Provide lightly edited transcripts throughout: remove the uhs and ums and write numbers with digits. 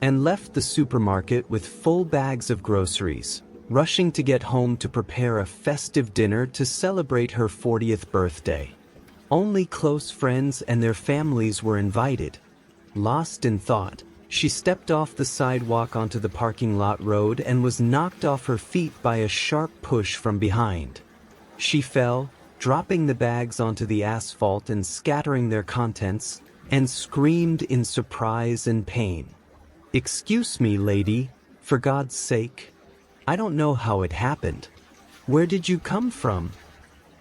and left the supermarket with full bags of groceries, rushing to get home to prepare a festive dinner to celebrate her 40th birthday. Only close friends and their families were invited. Lost in thought, she stepped off the sidewalk onto the parking lot road and was knocked off her feet by a sharp push from behind. She fell, dropping the bags onto the asphalt and scattering their contents, and screamed in surprise and pain. "Excuse me, lady, for God's sake. I don't know how it happened. Where did you come from?"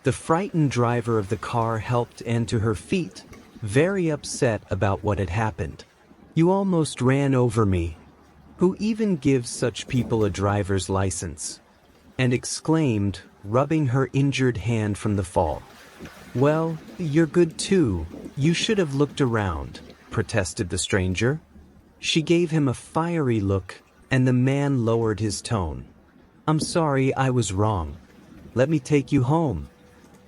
The frightened driver of the car helped Anne to her feet, very upset about what had happened. "You almost ran over me. Who even gives such people a driver's license?" and exclaimed, rubbing her injured hand from the fall. "Well, you're good too. You should have looked around," protested the stranger. She gave him a fiery look, and the man lowered his tone. "I'm sorry, I was wrong. Let me take you home."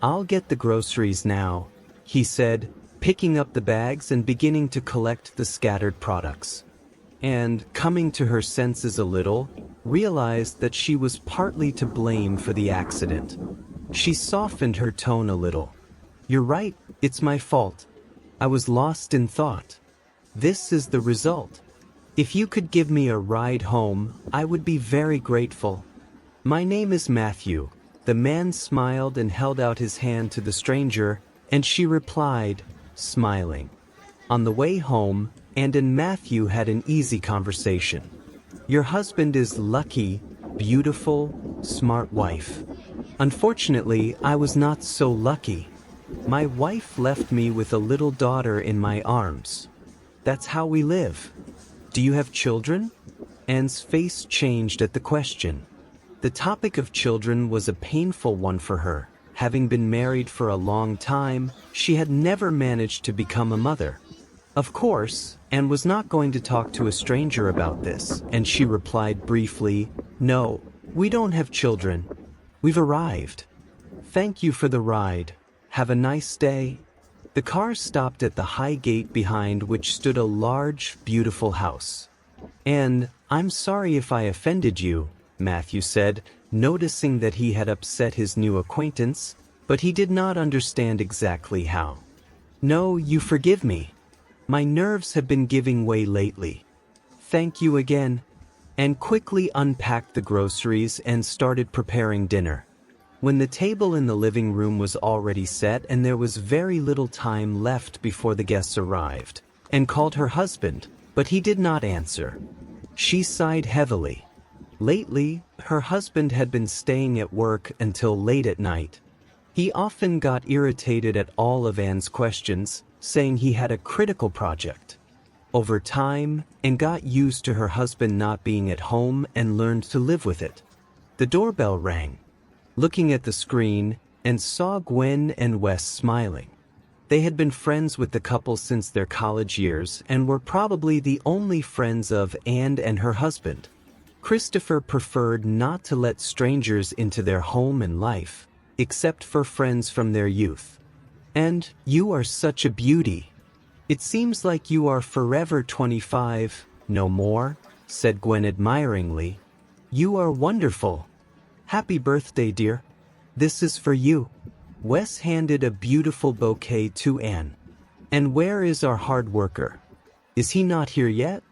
"I'll get the groceries now," he said, picking up the bags and beginning to collect the scattered products. And, coming to her senses a little, realized that she was partly to blame for the accident. She softened her tone a little. "You're right, it's my fault. I was lost in thought. This is the result. If you could give me a ride home, I would be very grateful." "My name is Matthew." The man smiled and held out his hand to the stranger, and she replied, smiling. On the way home, Anne and Matthew had an easy conversation. "Your husband is lucky, beautiful, smart wife. Unfortunately, I was not so lucky. My wife left me with a little daughter in my arms. That's how we live." "Do you have children?" Anne's face changed at the question. The topic of children was a painful one for her. Having been married for a long time, she had never managed to become a mother. Of course, Anne was not going to talk to a stranger about this, and she replied briefly, "No, we don't have children. We've arrived. Thank you for the ride. Have a nice day." The car stopped at the high gate behind which stood a large, beautiful house. "And I'm sorry if I offended you," Matthew said, noticing that he had upset his new acquaintance, but he did not understand exactly how. "No, you forgive me. My nerves have been giving way lately. Thank you again," and quickly unpacked the groceries and started preparing dinner. When the table in the living room was already set and there was very little time left before the guests arrived, Anne called her husband, but he did not answer. She sighed heavily. Lately, her husband had been staying at work until late at night. He often got irritated at all of Anne's questions, saying he had a critical project. Over time, Anne got used to her husband not being at home and learned to live with it. The doorbell rang. Looking at the screen, Anne saw Gwen and Wes smiling. They had been friends with the couple since their college years and were probably the only friends of Anne and her husband. Christopher preferred not to let strangers into their home and life, except for friends from their youth. "And you are such a beauty. It seems like you are forever 25, no more," said Gwen admiringly. "You are wonderful. Happy birthday, dear. This is for you." Wes handed a beautiful bouquet to Anne. "And where is our hard worker? Is he not here yet?"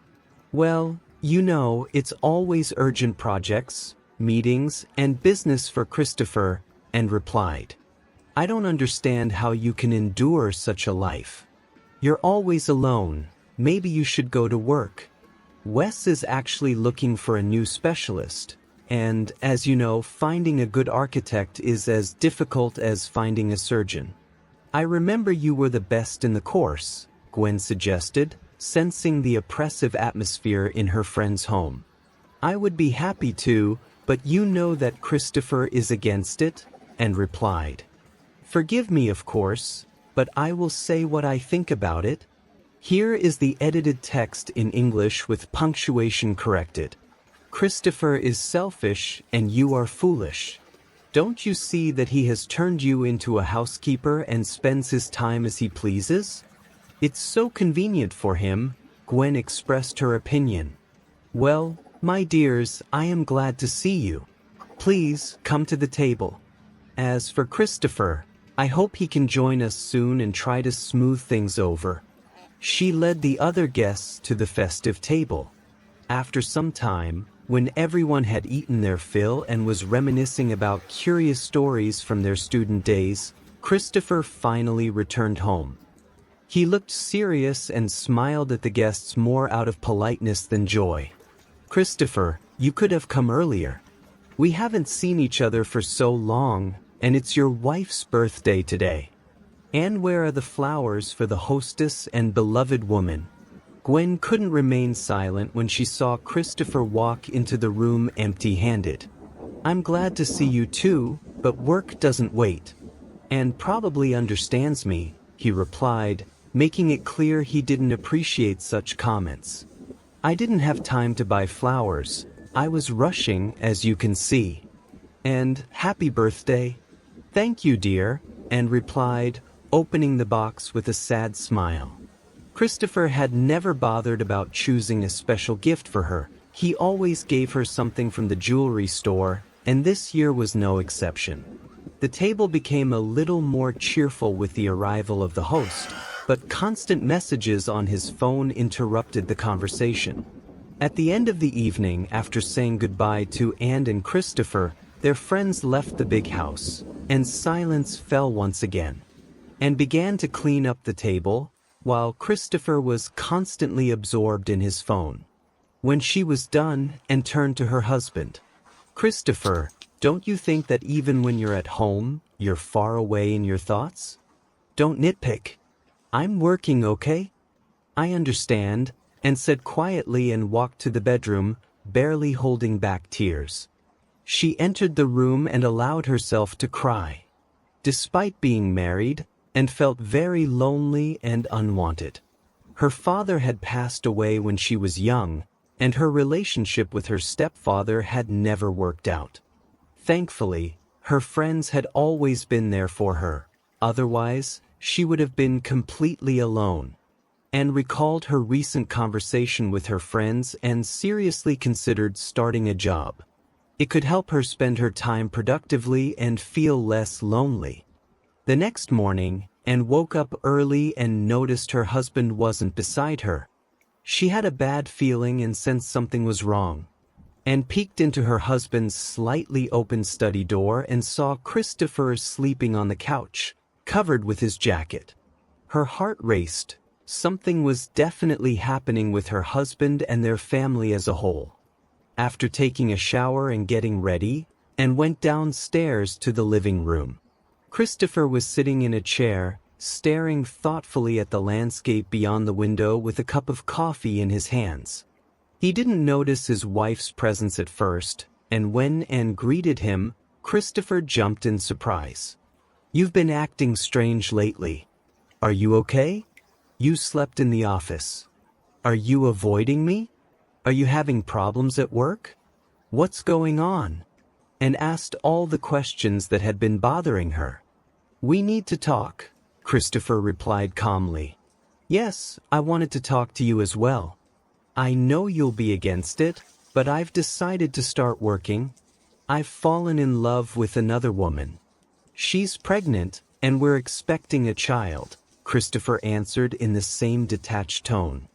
"Well, you know, it's always urgent projects, meetings, and business for Christopher," Anne replied. "I don't understand how you can endure such a life. You're always alone. Maybe you should go to work." Wes is actually looking for a new specialist, and, as you know, finding a good architect is as difficult as finding a surgeon. "I remember you were the best in the course," Gwen suggested, sensing the oppressive atmosphere in her friend's home. "I would be happy to, but you know that Christopher is against it," Anne replied. "Forgive me, of course, but I will say what I think about it. Here is the edited text in English with punctuation corrected. Christopher is selfish and you are foolish. Don't you see that he has turned you into a housekeeper and spends his time as he pleases? It's so convenient for him," Gwen expressed her opinion. Well, my dears, I am glad to see you. Please, come to the table. As for Christopher, I hope he can join us soon and try to smooth things over. She led the other guests to the festive table. After some time, when everyone had eaten their fill and was reminiscing about curious stories from their student days, Christopher finally returned home. He looked serious and smiled at the guests more out of politeness than joy. Christopher, you could have come earlier. We haven't seen each other for so long, and it's your wife's birthday today. And where are the flowers for the hostess and beloved woman? Gwen couldn't remain silent when she saw Christopher walk into the room empty-handed. I'm glad to see you too, but work doesn't wait. And probably understands me, he replied, making it clear he didn't appreciate such comments. I didn't have time to buy flowers. I was rushing, as you can see. And happy birthday. Thank you, dear, Anne replied, opening the box with a sad smile. Christopher had never bothered about choosing a special gift for her. He always gave her something from the jewelry store, and this year was no exception. The table became a little more cheerful with the arrival of the host, but constant messages on his phone interrupted the conversation. At the end of the evening, after saying goodbye to Anne and Christopher, their friends left the big house, and silence fell once again. Anne began to clean up the table, while Christopher was constantly absorbed in his phone. When she was done, Anne turned to her husband. Christopher, don't you think that even when you're at home, you're far away in your thoughts? Don't nitpick. I'm working, okay? I understand, Anne said quietly and walked to the bedroom, barely holding back tears. She entered the room and allowed herself to cry. Despite being married, Anne felt very lonely and unwanted. Her father had passed away when she was young, and her relationship with her stepfather had never worked out. Thankfully, her friends had always been there for her. Otherwise, she would have been completely alone. Anne recalled her recent conversation with her friends and seriously considered starting a job. It could help her spend her time productively and feel less lonely. The next morning, Anne woke up early and noticed her husband wasn't beside her. She had a bad feeling and sensed something was wrong. Anne peeked into her husband's slightly open study door and saw Christopher sleeping on the couch, covered with his jacket. Her heart raced. Something was definitely happening with her husband and their family as a whole. After taking a shower and getting ready, Anne went downstairs to the living room. Christopher was sitting in a chair, staring thoughtfully at the landscape beyond the window with a cup of coffee in his hands. He didn't notice his wife's presence at first, and when Anne greeted him, Christopher jumped in surprise. You've been acting strange lately. Are you okay? You slept in the office. Are you avoiding me? Are you having problems at work? What's going on? Anne asked all the questions that had been bothering her. We need to talk, Christopher replied calmly. Yes, I wanted to talk to you as well. I know you'll be against it, but I've decided to start working. I've fallen in love with another woman. She's pregnant, and we're expecting a child, Christopher answered in the same detached tone.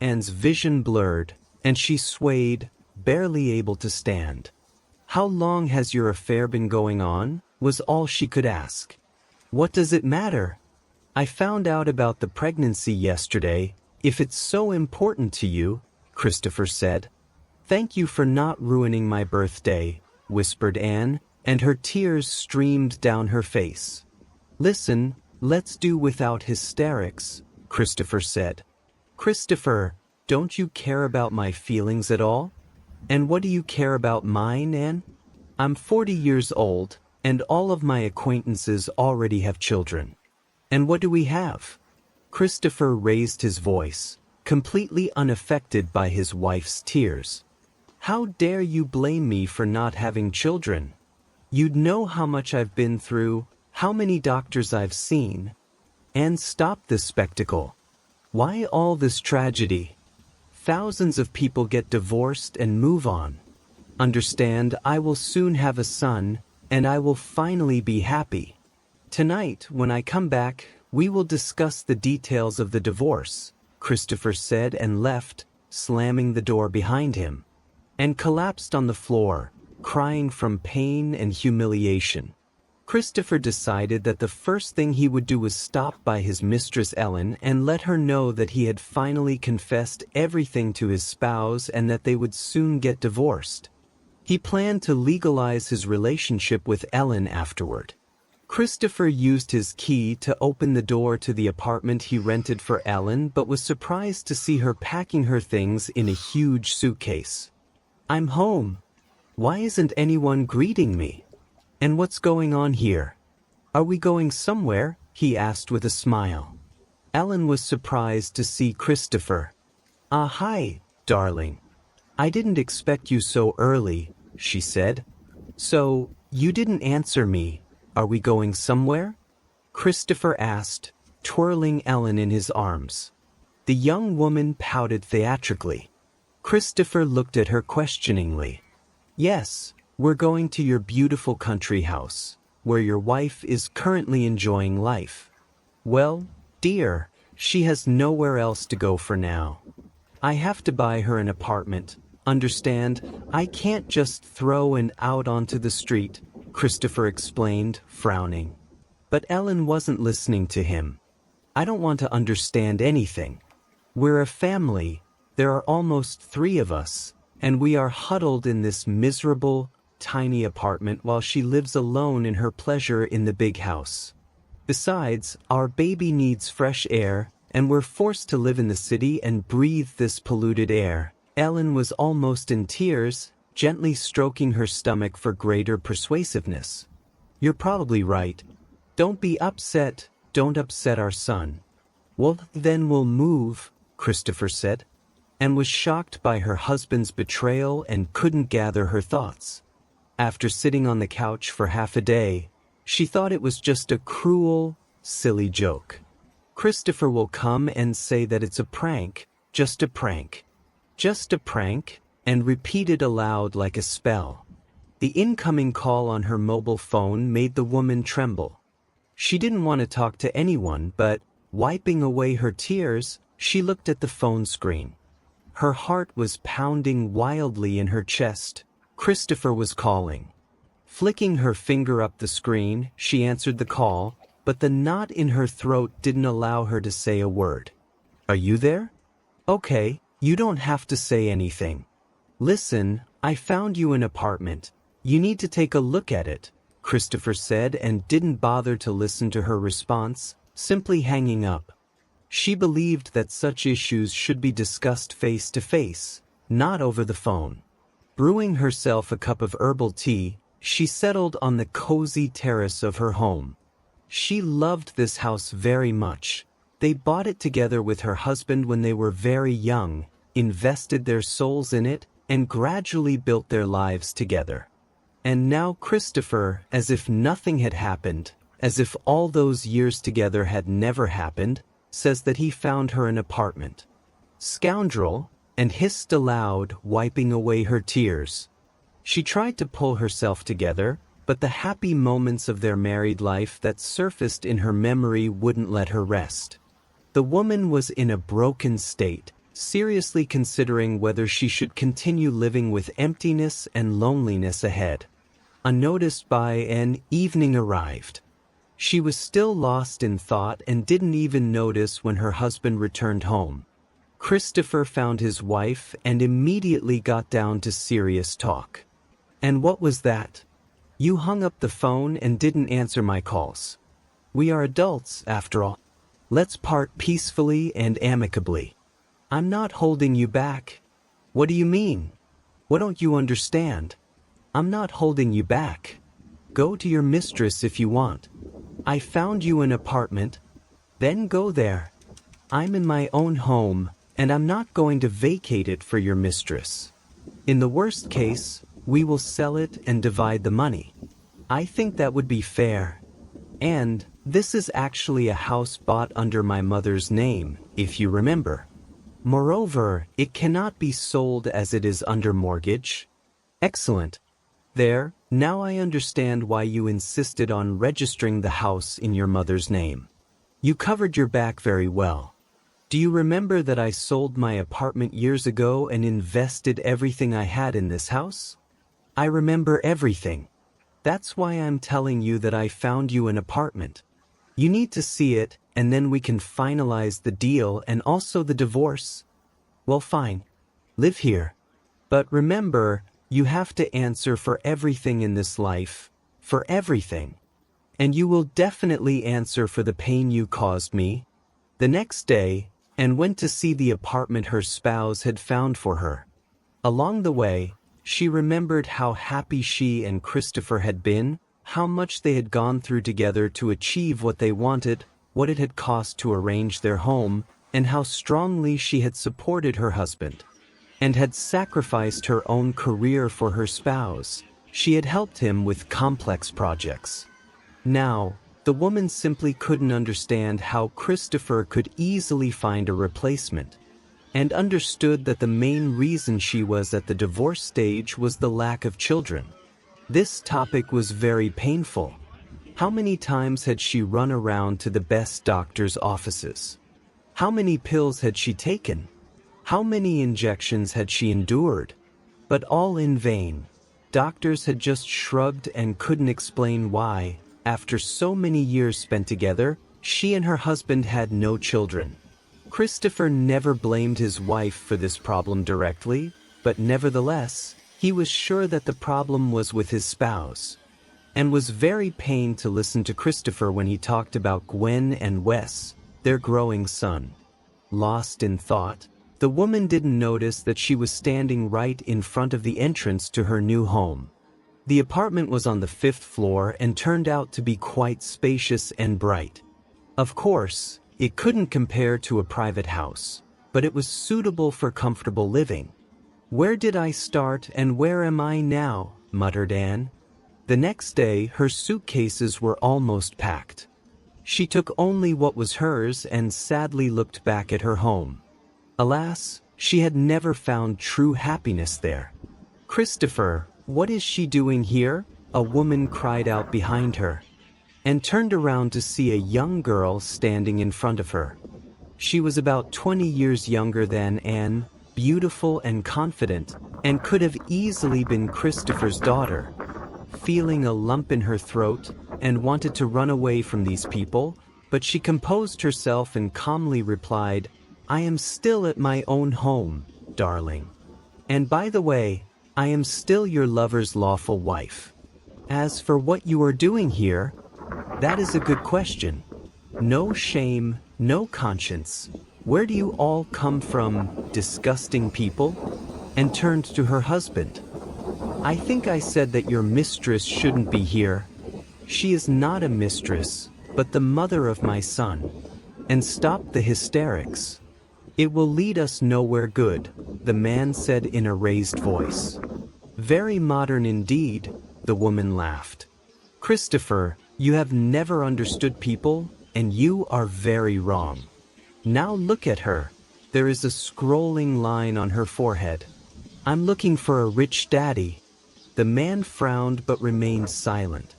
Anne's vision blurred, and she swayed, barely able to stand. How long has your affair been going on? Was all she could ask. What does it matter? I found out about the pregnancy yesterday. If it's so important to you, Christopher said. Thank you for not ruining my birthday, whispered Anne, and her tears streamed down her face. Listen, let's do without hysterics, Christopher said. Christopher, don't you care about my feelings at all? And what do you care about mine, Anne? I'm 40 years old, and all of my acquaintances already have children. And what do we have? Christopher raised his voice, completely unaffected by his wife's tears. How dare you blame me for not having children? You'd know how much I've been through, how many doctors I've seen. And stop this spectacle. Why all this tragedy? Thousands of people get divorced and move on. Understand, I will soon have a son, and I will finally be happy. Tonight, when I come back, we will discuss the details of the divorce, Christopher said and left, slamming the door behind him, and collapsed on the floor, crying from pain and humiliation. Christopher decided that the first thing he would do was stop by his mistress Ellen and let her know that he had finally confessed everything to his spouse and that they would soon get divorced. He planned to legalize his relationship with Ellen afterward. Christopher used his key to open the door to the apartment he rented for Ellen, but was surprised to see her packing her things in a huge suitcase. "I'm home. Why isn't anyone greeting me? And what's going on here? Are we going somewhere?" he asked with a smile. Ellen was surprised to see Christopher. Hi, darling. I didn't expect you so early," she said. "So, you didn't answer me. Are we going somewhere?" Christopher asked, twirling Ellen in his arms. The young woman pouted theatrically. Christopher looked at her questioningly. "Yes, we're going to your beautiful country house, where your wife is currently enjoying life." "Well, dear, she has nowhere else to go for now. I have to buy her an apartment. Understand, I can't just throw an out onto the street," Christopher explained, frowning. But Ellen wasn't listening to him. "I don't want to understand anything. We're a family. There are almost 3 of us, and we are huddled in this miserable, tiny apartment while she lives alone in her pleasure in the big house. Besides, our baby needs fresh air, and we're forced to live in the city and breathe this polluted air." Ellen was almost in tears, gently stroking her stomach for greater persuasiveness. "You're probably right. Don't be upset. Don't upset our son." "Well, then we'll move," Christopher said, and was shocked by her husband's betrayal and couldn't gather her thoughts. After sitting on the couch for half a day, she thought it was just a cruel, silly joke. Christopher will come and say that it's a prank, just a prank. Just a prank, and repeated aloud like a spell. The incoming call on her mobile phone made the woman tremble. She didn't want to talk to anyone, but, wiping away her tears, she looked at the phone screen. Her heart was pounding wildly in her chest. Christopher was calling. Flicking her finger up the screen, she answered the call, but the knot in her throat didn't allow her to say a word. "Are you there? Okay, you don't have to say anything. Listen, I found you an apartment. You need to take a look at it," Christopher said and didn't bother to listen to her response, simply hanging up. She believed that such issues should be discussed face to face, not over the phone. Brewing herself a cup of herbal tea, she settled on the cozy terrace of her home. She loved this house very much. They bought it together with her husband when they were very young, invested their souls in it, and gradually built their lives together. And now Christopher, as if nothing had happened, as if all those years together had never happened, says that he found her an apartment. "Scoundrel," and hissed aloud, wiping away her tears. She tried to pull herself together, but the happy moments of their married life that surfaced in her memory wouldn't let her rest. The woman was in a broken state, seriously considering whether she should continue living with emptiness and loneliness ahead. Unnoticed by an evening arrived. She was still lost in thought and didn't even notice when her husband returned home. Christopher found his wife and immediately got down to serious talk. "And what was that? You hung up the phone and didn't answer my calls. We are adults, after all. Let's part peacefully and amicably. I'm not holding you back." "What do you mean? What don't you understand?" "I'm not holding you back. Go to your mistress if you want. I found you an apartment. Then go there. I'm in my own home, and I'm not going to vacate it for your mistress. In the worst case, we will sell it and divide the money. I think that would be fair. And this is actually a house bought under my mother's name, if you remember." Moreover, it cannot be sold as it is under mortgage. Excellent. There, now I understand why you insisted on registering the house in your mother's name. You covered your back very well. Do you remember that I sold my apartment years ago and invested everything I had in this house? I remember everything. That's why I'm telling you that I found you an apartment. You need to see it, and then we can finalize the deal and also the divorce. Well, fine. Live here. But remember, you have to answer for everything in this life. For everything. And you will definitely answer for the pain you caused me. The next day, Anne went to see the apartment her spouse had found for her. Along the way, she remembered how happy she and Christopher had been, how much they had gone through together to achieve what they wanted, what it had cost to arrange their home, and how strongly she had supported her husband, and had sacrificed her own career for her spouse. She had helped him with complex projects. Now, the woman simply couldn't understand how Christopher could easily find a replacement, and understood that the main reason she was at the divorce stage was the lack of children. This topic was very painful. How many times had she run around to the best doctors' offices? How many pills had she taken? How many injections had she endured? But all in vain. Doctors had just shrugged and couldn't explain why, after so many years spent together, she and her husband had no children. Christopher never blamed his wife for this problem directly, but nevertheless, he was sure that the problem was with his spouse, and was very pained to listen to Christopher when he talked about Gwen and Wes, their growing son. Lost in thought, the woman didn't notice that she was standing right in front of the entrance to her new home. The apartment was on the 5th floor and turned out to be quite spacious and bright. Of course, it couldn't compare to a private house, but it was suitable for comfortable living. "Where did I start and where am I now?" muttered Anne. The next day, her suitcases were almost packed. She took only what was hers and sadly looked back at her home. Alas, she had never found true happiness there. "Christopher, what is she doing here?" a woman cried out behind her, and turned around to see a young girl standing in front of her. She was about 20 years younger than Anne, beautiful and confident, and could have easily been Christopher's daughter. Feeling a lump in her throat, and wanted to run away from these people, but she composed herself and calmly replied, "I am still at my own home, darling. And by the way, I am still your lover's lawful wife. As for what you are doing here, that is a good question. No shame, no conscience. Where do you all come from, disgusting people?" And turned to her husband. "I think I said that your mistress shouldn't be here. She is not a mistress, but the mother of my son. And stop the hysterics. It will lead us nowhere good," the man said in a raised voice. "Very modern indeed," the woman laughed. "Christopher, you have never understood people, and you are very wrong. Now look at her. There is a scrolling line on her forehead. I'm looking for a rich daddy." The man frowned but remained silent.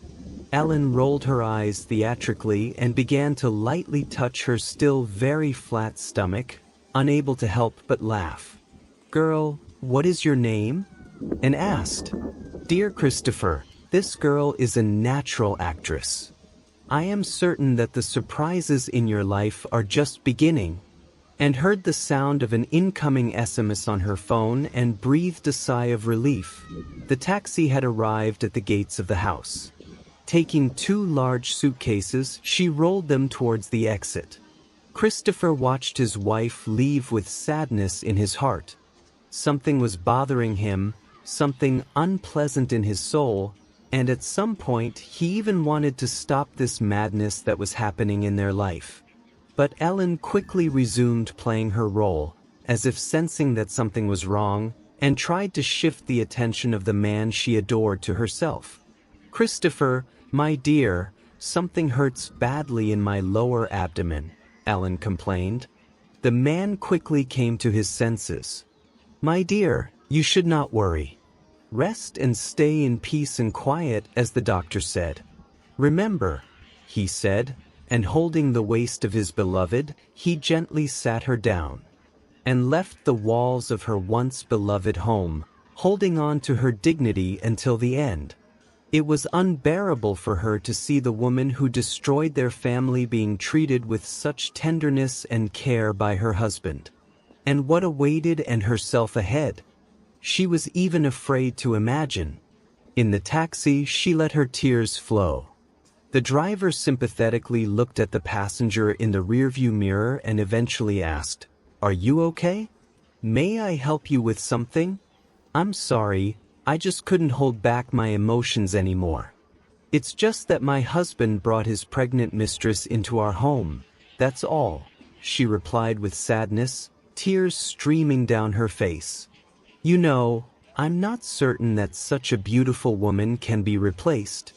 Ellen rolled her eyes theatrically and began to lightly touch her still very flat stomach, unable to help but laugh. "Girl, what is your name?" Anne asked. "Dear Christopher, this girl is a natural actress. I am certain that the surprises in your life are just beginning," and heard the sound of an incoming SMS on her phone and breathed a sigh of relief. The taxi had arrived at the gates of the house. Taking 2 large suitcases, she rolled them towards the exit. Christopher watched his wife leave with sadness in his heart. Something was bothering him, something unpleasant in his soul, and at some point he even wanted to stop this madness that was happening in their life. But Ellen quickly resumed playing her role, as if sensing that something was wrong, and tried to shift the attention of the man she adored to herself. "Christopher, my dear, something hurts badly in my lower abdomen," Ellen complained. The man quickly came to his senses. "My dear, you should not worry. Rest and stay in peace and quiet, as the doctor said. Remember," he said, and holding the waist of his beloved, he gently sat her down and left the walls of her once beloved home, holding on to her dignity until the end. It was unbearable for her to see the woman who destroyed their family being treated with such tenderness and care by her husband. And what awaited and herself ahead? She was even afraid to imagine. In the taxi, she let her tears flow. The driver sympathetically looked at the passenger in the rearview mirror and eventually asked, "Are you okay? May I help you with something?" "I'm sorry, I just couldn't hold back my emotions anymore. It's just that my husband brought his pregnant mistress into our home, that's all," she replied with sadness, tears streaming down her face. "You know, I'm not certain that such a beautiful woman can be replaced."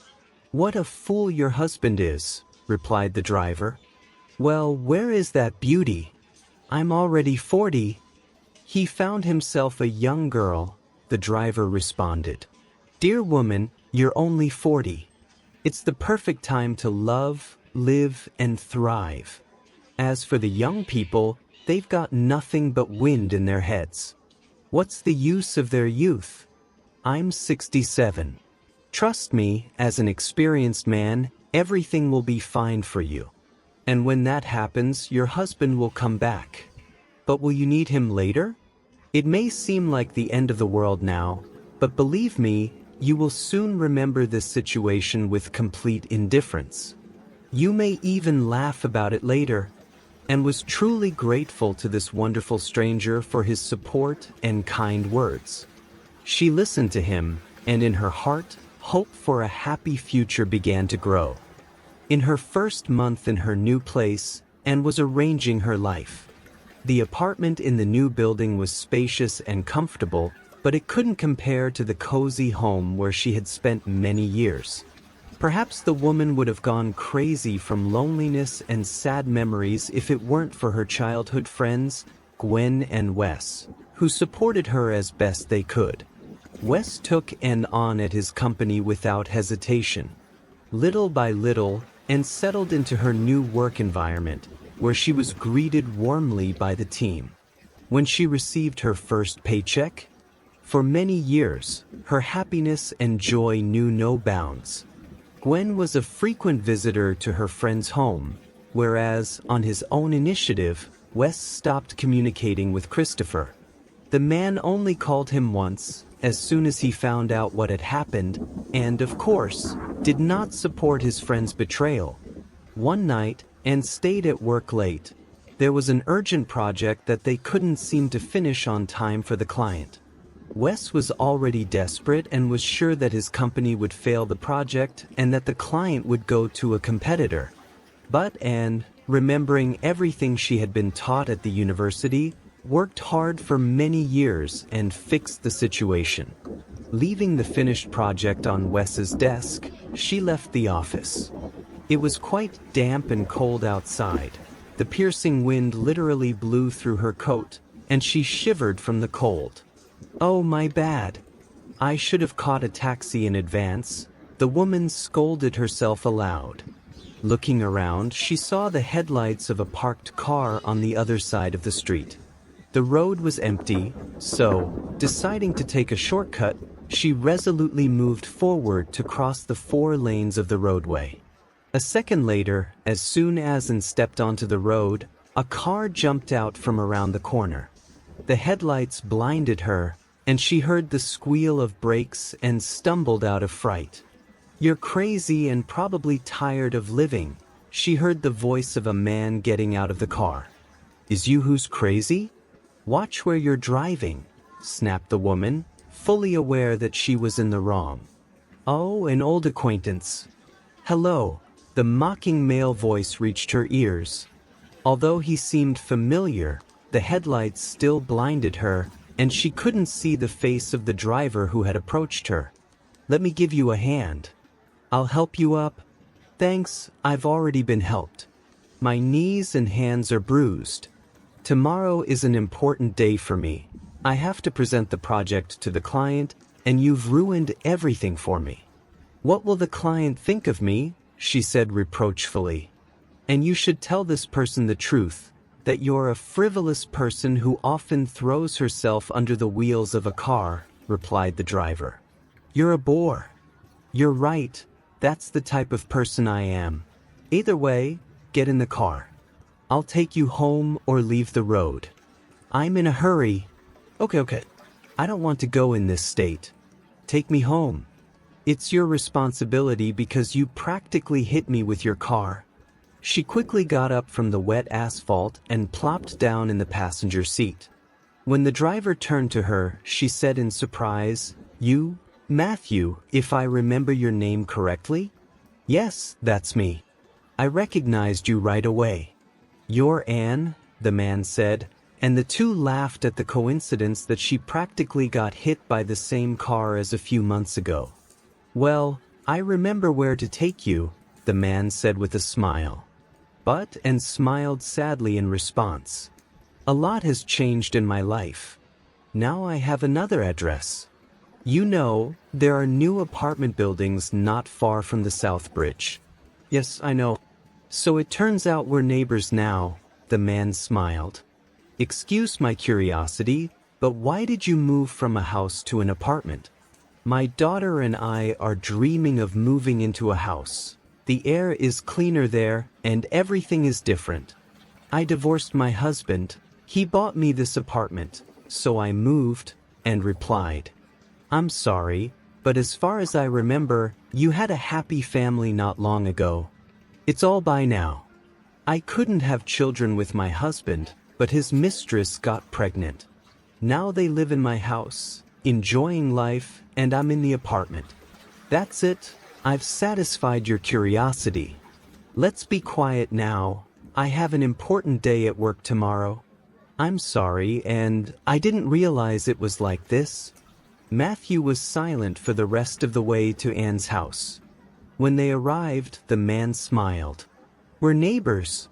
"What a fool your husband is," replied the driver. "Well, where is that beauty? I'm already 40. He found himself a young girl," the driver responded. "Dear woman, you're only 40. It's the perfect time to love, live, and thrive. As for the young people, they've got nothing but wind in their heads. What's the use of their youth? I'm 67. Trust me, as an experienced man, everything will be fine for you. And when that happens, your husband will come back. But will you need him later? It may seem like the end of the world now, but believe me, you will soon remember this situation with complete indifference. You may even laugh about it later," and was truly grateful to this wonderful stranger for his support and kind words. She listened to him, and in her heart, hope for a happy future began to grow. In her first month in her new place, Anne was arranging her life. The apartment in the new building was spacious and comfortable, but it couldn't compare to the cozy home where she had spent many years. Perhaps the woman would have gone crazy from loneliness and sad memories if it weren't for her childhood friends, Gwen and Wes, who supported her as best they could. Wes took Anne on at his company without hesitation. Little by little, Anne settled into her new work environment, where she was greeted warmly by the team. When she received her first paycheck, for many years, her happiness and joy knew no bounds. Gwen was a frequent visitor to her friend's home, whereas, on his own initiative, Wes stopped communicating with Christopher. The man only called him once, as soon as he found out what had happened, and, of course, did not support his friend's betrayal. One night, Anne stayed at work late. There was an urgent project that they couldn't seem to finish on time for the client. Wes was already desperate and was sure that his company would fail the project and that the client would go to a competitor. But Anne, remembering everything she had been taught at the university, worked hard for many years and fixed the situation. Leaving the finished project on Wes's desk, she left the office. It was quite damp and cold outside. The piercing wind literally blew through her coat, and she shivered from the cold. "Oh, my bad. I should have caught a taxi in advance," the woman scolded herself aloud. Looking around, she saw the headlights of a parked car on the other side of the street. The road was empty, so, deciding to take a shortcut, she resolutely moved forward to cross the 4 lanes of the roadway. A second later, as soon as Anne stepped onto the road, a car jumped out from around the corner. The headlights blinded her, and she heard the squeal of brakes and stumbled out of fright. "You're crazy and probably tired of living," she heard the voice of a man getting out of the car. "Is you who's crazy? Watch where you're driving," snapped the woman, fully aware that she was in the wrong. "Oh, an old acquaintance. Hello," the mocking male voice reached her ears. Although he seemed familiar, the headlights still blinded her, and she couldn't see the face of the driver who had approached her. "Let me give you a hand. I'll help you up." "Thanks, I've already been helped. My knees and hands are bruised." Tomorrow is an important day for me. I have to present the project to the client, and you've ruined everything for me. What will the client think of me? She said reproachfully. And you should tell this person the truth, that you're a frivolous person who often throws herself under the wheels of a car, replied the driver. You're a bore. You're right, that's the type of person I am. Either way, get in the car. I'll take you home or leave the road. I'm in a hurry. Okay. I don't want to go in this state. Take me home. It's your responsibility because you practically hit me with your car. She quickly got up from the wet asphalt and plopped down in the passenger seat. When the driver turned to her, she said in surprise, You, Matthew, if I remember your name correctly? Yes, that's me. I recognized you right away. You're Anne, the man said, and the two laughed at the coincidence that she practically got hit by the same car as a few months ago. Well, I remember where to take you, the man said with a smile. And smiled sadly in response. A lot has changed in my life. Now I have another address. You know, there are new apartment buildings not far from the South Bridge. Yes, I know. So it turns out we're neighbors now, the man smiled. Excuse my curiosity, but why did you move from a house to an apartment? My daughter and I are dreaming of moving into a house. The air is cleaner there, and everything is different. I divorced my husband. He bought me this apartment, so I moved, and replied. I'm sorry, but as far as I remember, you had a happy family not long ago. It's all by now. I couldn't have children with my husband, but his mistress got pregnant. Now they live in my house, enjoying life, and I'm in the apartment. That's it. I've satisfied your curiosity. Let's be quiet now. I have an important day at work tomorrow. I'm sorry, and I didn't realize it was like this. Matthew was silent for the rest of the way to Anne's house. When they arrived, the man smiled. We're neighbors.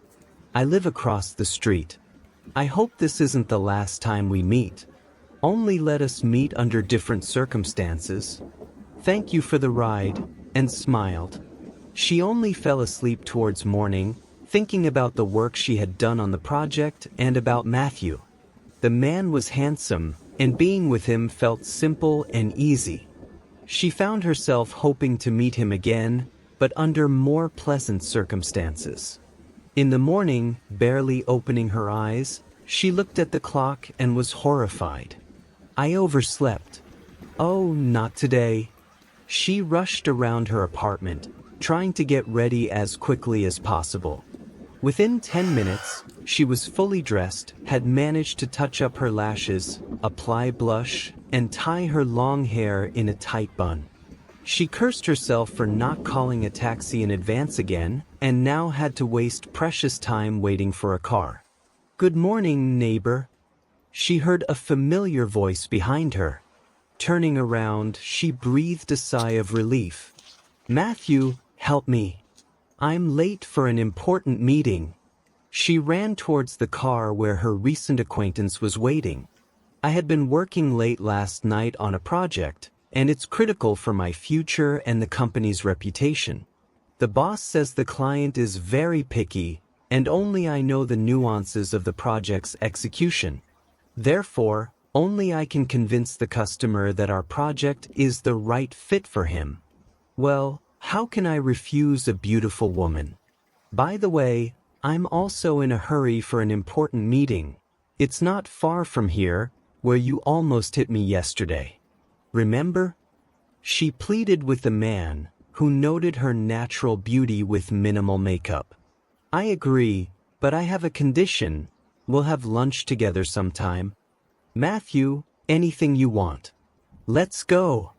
I live across the street. I hope this isn't the last time we meet. Only let us meet under different circumstances. Thank you for the ride, and smiled. She only fell asleep towards morning, thinking about the work she had done on the project and about Matthew. The man was handsome, and being with him felt simple and easy. She found herself hoping to meet him again, but under more pleasant circumstances. In the morning, barely opening her eyes, she looked at the clock and was horrified. I overslept. Oh, not today. She rushed around her apartment, trying to get ready as quickly as possible. Within 10 minutes, she was fully dressed, had managed to touch up her lashes, apply blush, and tie her long hair in a tight bun. She cursed herself for not calling a taxi in advance again, and now had to waste precious time waiting for a car. Good morning, neighbor. She heard a familiar voice behind her. Turning around, she breathed a sigh of relief. Matthew, help me. I'm late for an important meeting. She ran towards the car where her recent acquaintance was waiting. I had been working late last night on a project, and it's critical for my future and the company's reputation. The boss says the client is very picky, and only I know the nuances of the project's execution. Therefore, only I can convince the customer that our project is the right fit for him. Well, how can I refuse a beautiful woman? By the way, I'm also in a hurry for an important meeting. It's not far from here, where you almost hit me yesterday. Remember? She pleaded with the man, who noted her natural beauty with minimal makeup. I agree, but I have a condition. We'll have lunch together sometime. Matthew, anything you want. Let's go.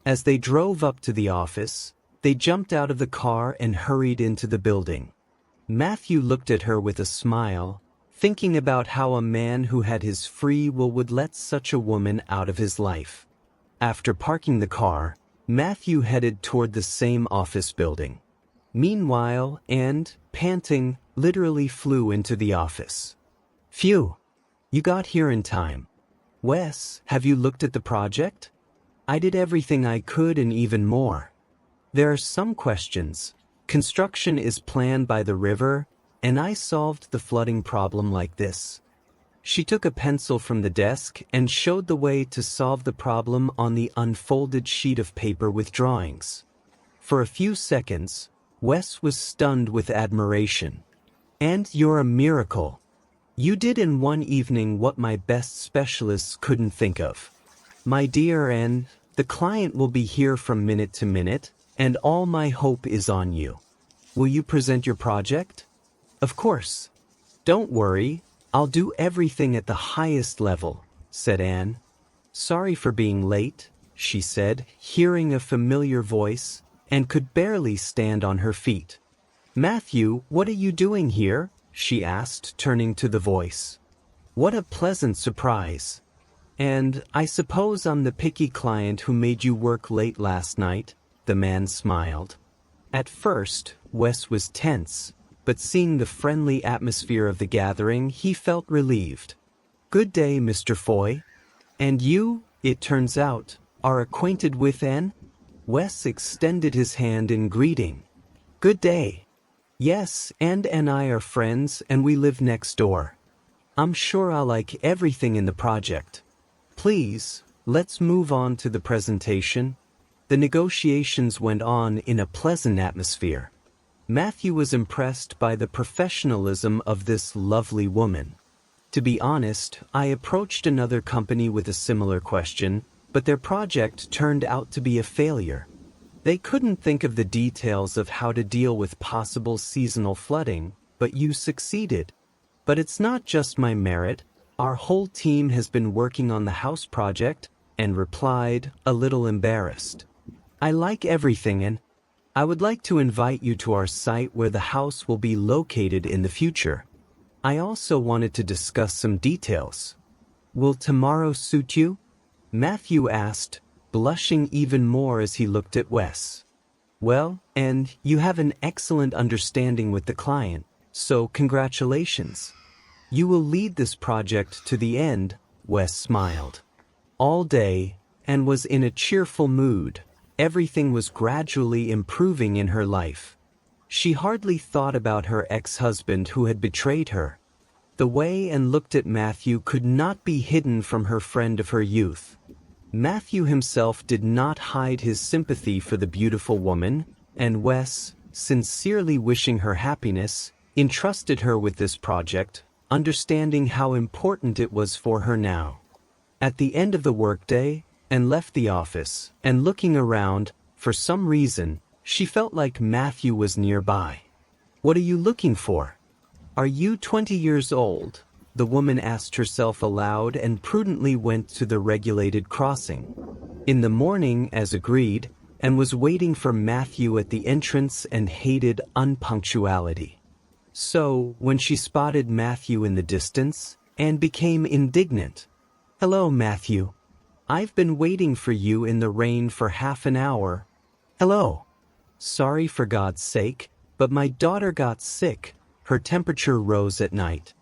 As they drove up to the office, they jumped out of the car and hurried into the building. Matthew looked at her with a smile, thinking about how a man who had his free will would let such a woman out of his life. After parking the car, Matthew headed toward the same office building. Meanwhile, Anne, panting, literally flew into the office. Phew, You got here in time. Wes, have you looked at the project? I did everything I could and even more. There are some questions. Construction is planned by the river, and I solved the flooding problem like this. She took a pencil from the desk and showed the way to solve the problem on the unfolded sheet of paper with drawings. For a few seconds, Wes was stunned with admiration. And you're a miracle. You did in one evening what my best specialists couldn't think of. My dear Anne, the client will be here from minute to minute, and all my hope is on you. Will you present your project? Of course. Don't worry, I'll do everything at the highest level, said Anne. Sorry for being late, she said, hearing a familiar voice, and could barely stand on her feet. Matthew, what are you doing here? She asked, turning to the voice. What a pleasant surprise. And I suppose I'm the picky client who made you work late last night, the man smiled. At first, Wes was tense, but seeing the friendly atmosphere of the gathering, he felt relieved. Good day, Mr. Foy. And you, it turns out, are acquainted with Anne? Wes extended his hand in greeting. Good day. Yes, Anne and I are friends and we live next door. I'm sure I'll like everything in the project. Please, let's move on to the presentation. The negotiations went on in a pleasant atmosphere. Matthew was impressed by the professionalism of this lovely woman. To be honest, I approached another company with a similar question, but their project turned out to be a failure. They couldn't think of the details of how to deal with possible seasonal flooding, but you succeeded. But it's not just my merit. Our whole team has been working on the house project, and replied, a little embarrassed. I like everything and I would like to invite you to our site where the house will be located in the future. I also wanted to discuss some details. Will tomorrow suit you? Matthew asked, blushing even more as he looked at Wes. Well, and you have an excellent understanding with the client, so congratulations. You will lead this project to the end, Wes smiled. All day, and was in a cheerful mood. Everything was gradually improving in her life. She hardly thought about her ex-husband who had betrayed her. The way and looked at Matthew could not be hidden from her friend of her youth. Matthew himself did not hide his sympathy for the beautiful woman, and Wes, sincerely wishing her happiness, entrusted her with this project, understanding how important it was for her now. At the end of the workday, and left the office, and looking around, for some reason, she felt like Matthew was nearby. What are you looking for? Are you 20 years old? The woman asked herself aloud and prudently went to the regulated crossing. In the morning, as agreed, and was waiting for Matthew at the entrance and hated unpunctuality. So, when she spotted Matthew in the distance, Anne became indignant. Hello, Matthew. I've been waiting for you in the rain for half an hour. Hello. Sorry for God's sake, but my daughter got sick. Her temperature rose at night.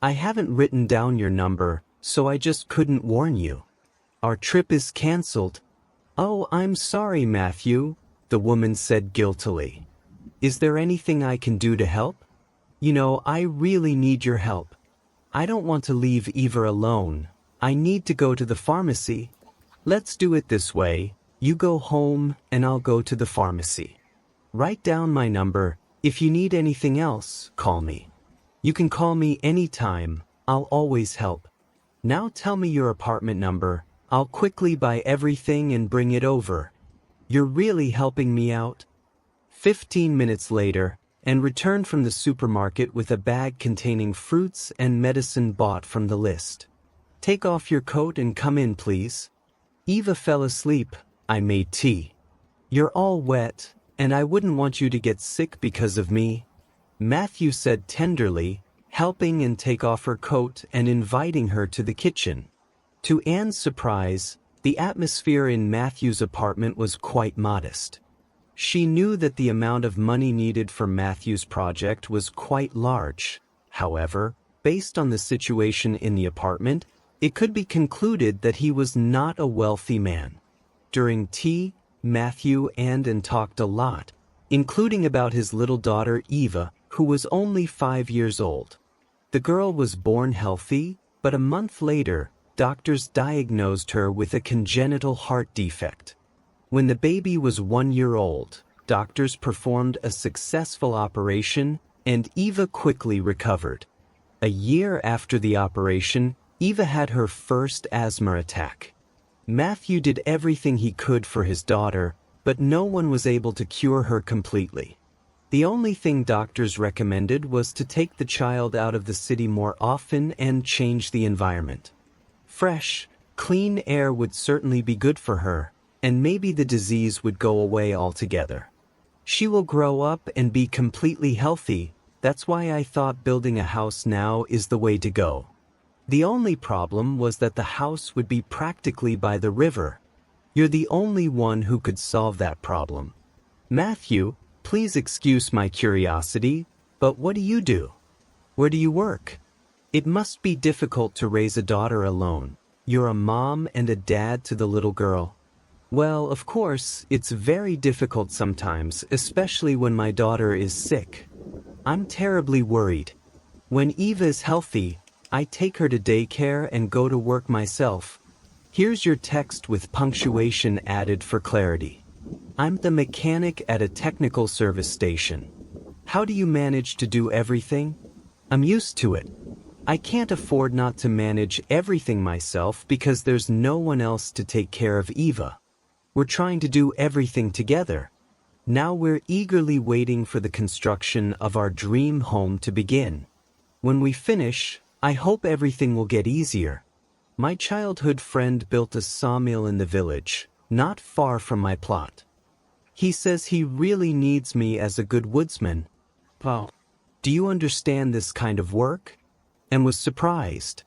I haven't written down your number, so I just couldn't warn you. Our trip is canceled. Oh, I'm sorry, Matthew, the woman said guiltily. Is there anything I can do to help? You know, I really need your help. I don't want to leave Eva alone. I need to go to the pharmacy. Let's do it this way. You go home and I'll go to the pharmacy. Write down my number. If you need anything else, call me. You can call me anytime. I'll always help. Now tell me your apartment number. I'll quickly buy everything and bring it over. You're really helping me out. 15 minutes later, and returned from the supermarket with a bag containing fruits and medicine bought from the list. Take off your coat and come in, please. Eva fell asleep. I made tea. You're all wet, and I wouldn't want you to get sick because of me, Matthew said tenderly, helping and take off her coat and inviting her to the kitchen. To Anne's surprise, the atmosphere in Matthew's apartment was quite modest. She knew that the amount of money needed for Matthew's project was quite large. However, Based on the situation in the apartment, it could be concluded that he was not a wealthy man. During tea, Matthew and talked a lot, including about his little daughter Eva, who was only 5 years old. The girl was born healthy, but a month later, doctors diagnosed her with a congenital heart defect. When the baby was 1 year old, doctors performed a successful operation, and Eva quickly recovered. A year after the operation, Eva had her first asthma attack. Matthew did everything he could for his daughter, but no one was able to cure her completely. The only thing doctors recommended was to take the child out of the city more often and change the environment. Fresh, clean air would certainly be good for her, and maybe the disease would go away altogether. She will grow up and be completely healthy. That's why I thought building a house now is the way to go. The only problem was that the house would be practically by the river. You're the only one who could solve that problem. Matthew, please excuse my curiosity, but what do you do? Where do you work? It must be difficult to raise a daughter alone. You're a mom and a dad to the little girl. Well, of course, it's very difficult sometimes, especially when my daughter is sick. I'm terribly worried. When Eva is healthy, I take her to daycare and go to work myself. Here's your text with punctuation added for clarity. I'm the mechanic at a technical service station. How do you manage to do everything? I'm used to it. I can't afford not to manage everything myself because there's no one else to take care of Eva. We're trying to do everything together. Now we're eagerly waiting for the construction of our dream home to begin. When we finish, I hope everything will get easier. My childhood friend built a sawmill in the village, not far from my plot. He says he really needs me as a good woodsman. Wow. Do you understand this kind of work? And was surprised.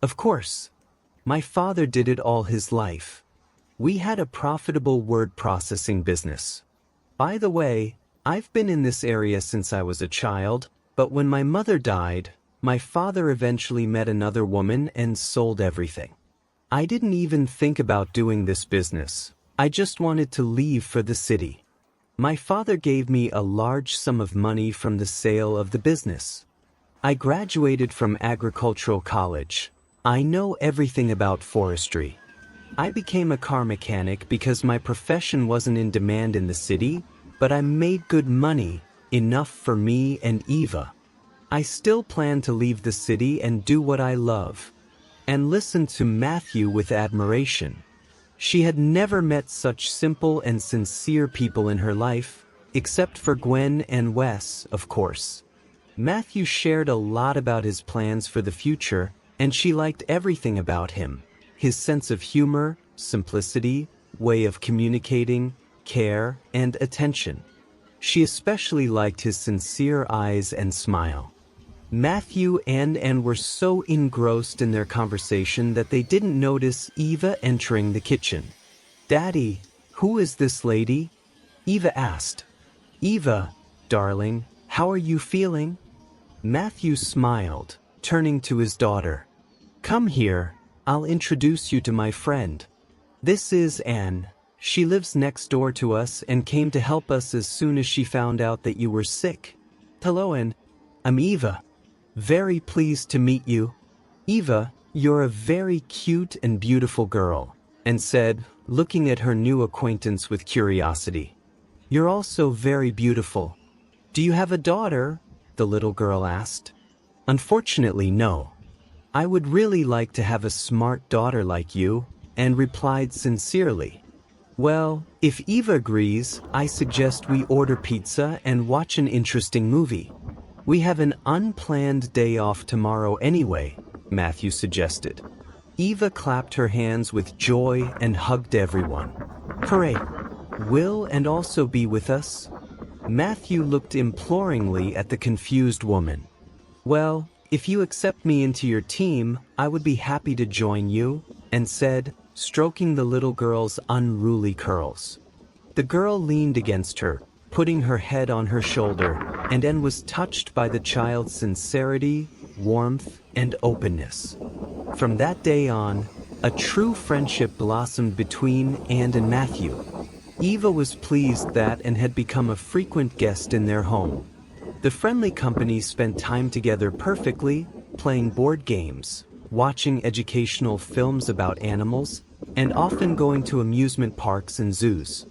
Of course. My father did it all his life. We had a profitable word processing business. By the way, I've been in this area since I was a child, but when my mother died, my father eventually met another woman and sold everything. I didn't even think about doing this business. I just wanted to leave for the city. My father gave me a large sum of money from the sale of the business. I graduated from agricultural college. I know everything about forestry. I became a car mechanic because my profession wasn't in demand in the city, but I made good money, enough for me and Eva. I still plan to leave the city and do what I love. And listen to Matthew with admiration. She had never met such simple and sincere people in her life, except for Gwen and Wes, of course. Matthew shared a lot about his plans for the future, and she liked everything about him. His sense of humor, simplicity, way of communicating, care, and attention. She especially liked his sincere eyes and smile. Matthew and Anne were so engrossed in their conversation that they didn't notice Eva entering the kitchen. "Daddy, who is this lady?" Eva asked. "Eva, darling, how are you feeling?" Matthew smiled, turning to his daughter. "Come here, I'll introduce you to my friend. This is Anne. She lives next door to us and came to help us as soon as she found out that you were sick." "Hello, Anne. I'm Eva. Very pleased to meet you." "Eva, you're a very cute and beautiful girl," Anne said, looking at her new acquaintance with curiosity. "You're also very beautiful. Do you have a daughter?" the little girl asked. "Unfortunately, no. I would really like to have a smart daughter like you," Anne replied sincerely. "Well, if Eva agrees, I suggest we order pizza and watch an interesting movie. We have an unplanned day off tomorrow anyway," Matthew suggested. Eva clapped her hands with joy and hugged everyone. "Hooray! Will and also be with us?" Matthew looked imploringly at the confused woman. "Well, if you accept me into your team, I would be happy to join you," Anne said, stroking the little girl's unruly curls. The girl leaned against her, putting her head on her shoulder, and Anne was touched by the child's sincerity, warmth, and openness. From that day on, a true friendship blossomed between Anne and Matthew. Eva was pleased that and had become a frequent guest in their home. The friendly company spent time together perfectly, playing board games, watching educational films about animals, and often going to amusement parks and zoos.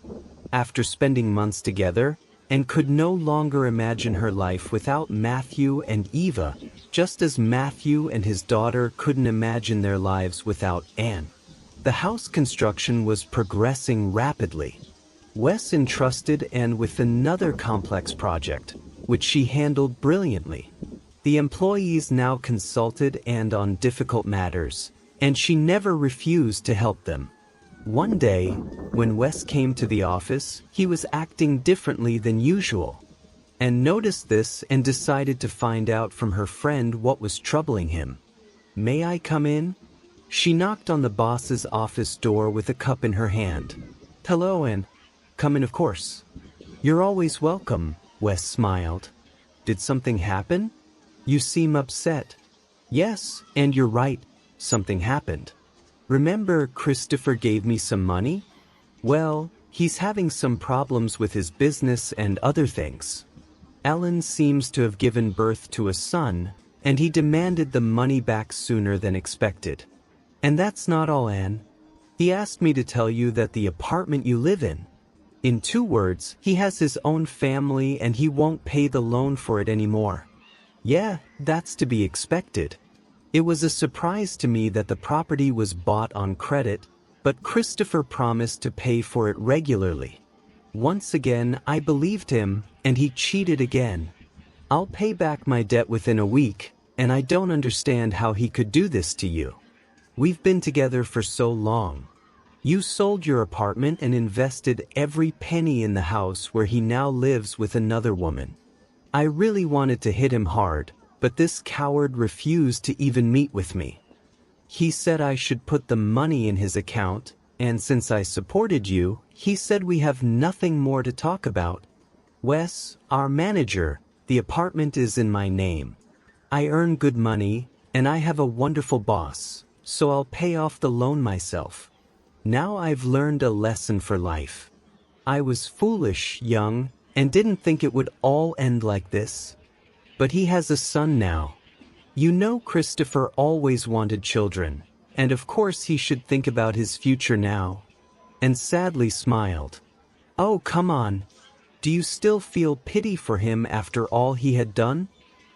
After spending months together, Anne could no longer imagine her life without Matthew and Eva, just as Matthew and his daughter couldn't imagine their lives without Anne. The house construction was progressing rapidly. Wes entrusted Anne with another complex project, which she handled brilliantly. The employees now consulted Anne on difficult matters, and she never refused to help them. One day, when Wes came to the office, he was acting differently than usual. Anne noticed this and decided to find out from her friend what was troubling him. "May I come in?" She knocked on the boss's office door with a cup in her hand. "Hello, Anne. Come in, of course." "You're always welcome," Wes smiled. "Did something happen? You seem upset." "Yes, and you're right. Something happened. Remember Christopher gave me some money? Well, he's having some problems with his business and other things. Ellen seems to have given birth to a son, and he demanded the money back sooner than expected. And that's not all, Anne. He asked me to tell you that the apartment you live in 2 words, he has his own family and he won't pay the loan for it anymore." "Yeah, that's to be expected. It was a surprise to me that the property was bought on credit, but Christopher promised to pay for it regularly. Once again, I believed him, and he cheated again. I'll pay back my debt within a week, and I don't understand how he could do this to you. We've been together for so long. You sold your apartment and invested every penny in the house where he now lives with another woman. I really wanted to hit him hard, but this coward refused to even meet with me. He said I should put the money in his account, and since I supported you, he said we have nothing more to talk about. Wes, our manager, the apartment is in my name. I earn good money, and I have a wonderful boss, so I'll pay off the loan myself. Now I've learned a lesson for life. I was foolish, young, and didn't think it would all end like this. But he has a son now. You know Christopher always wanted children, and of course he should think about his future now." And sadly smiled. "Oh, come on. Do you still feel pity for him after all he had done?"